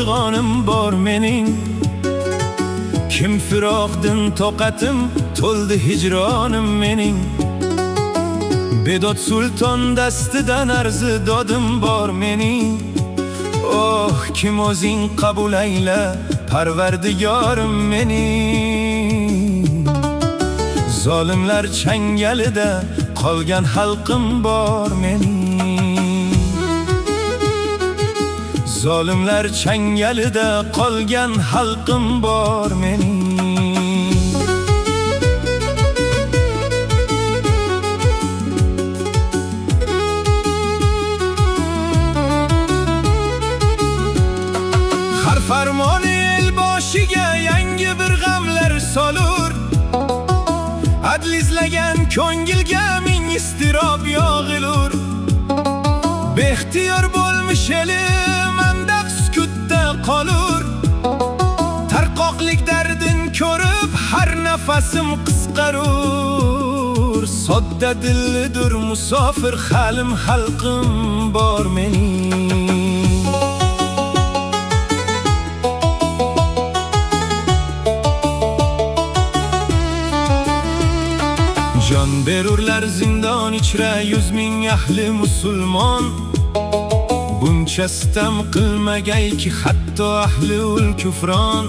fig'onim bor mening. Kim firoqdin toqatim to'ldi hijronim mening. Bedod sulton dastidan arzi dodim bor mening. Oh kim o'zing qabul ayla parvardigorim mening. Zolimlar changalida qolgan xalqim bor mening. Zolimlar changalida qolgan xalqim bor mening. Har farmoni el boshiga yangi bir g'amlar solur. Adl izlagan ko'ngilga ming istirob yog'ilur. Bextiyor bo'lmish elim andaq sukutda qolur. Tarqoqlik dardin ko'rib har nafasim qisqarur. Sodda dillidir musofir halim xalqim bor mening. Jon berurlar zindon ichra 100 ming ahli musulmon. Buncha sitam qilmagayki hatto ahli ul kufron.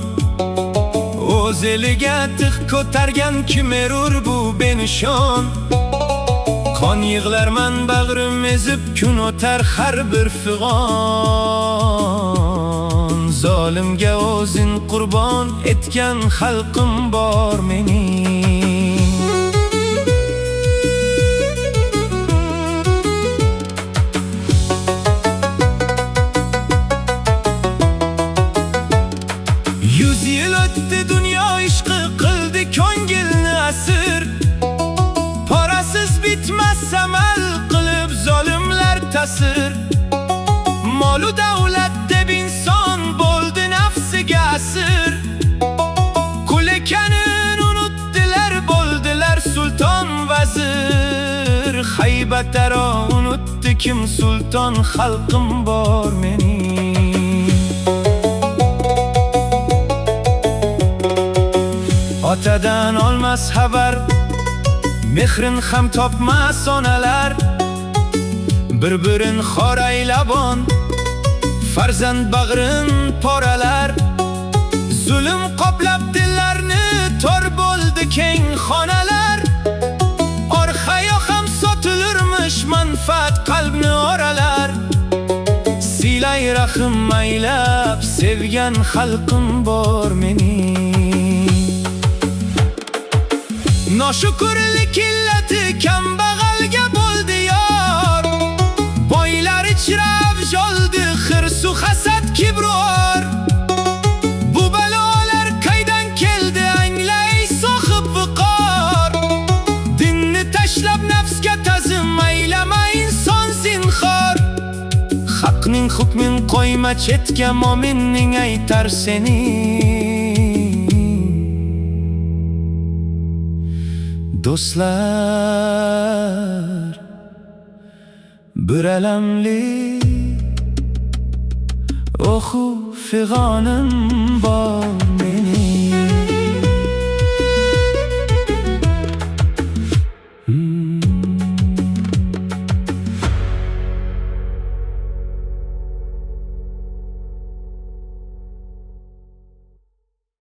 O'z eliga tig' ko'targan kim erur bu benishon. Qon yig'larman bag'rim ezib kun o'tar har bir fig'on. Zolimga o'zin qurbon etgan xalqim bor mening. Yil o'tdi dunyo ishqi qildi ko'ngilni asir. Parasiz bitmas amal qilib zolimlar ta'sir. Molu davlat deb inson bo'ldi nafsiga asir. Qul ekanin unutdilar bo'ldilar sulton vazir. Haybataro unutdi kim sulton xalqim bor mening. Otadan olmas xabar, mehrin ham topmas onalar. Bir-birin xor aylabon, farzand bag'rin poralar. Zulm qoplab dillarni tor bo'ldi keng xonalar. Orqayo ham sotilurmish manfaat qalbni oralar. Silay rahim aylab sevgan xalqim bor mening. Noshukurlik illati kambag'alga bo'ldi yor. Boylar ichra avjoldi xirsu hasad kibror. Bu balolar qaydan keldi anglay sohib viqor. Dinni tashlab nafsga ta'zim aylama inson zinhor. Haqning hukmin qo'yma chetga mo'minning aytar seni. Do'stlar, bir alamli oxu fig'onim bor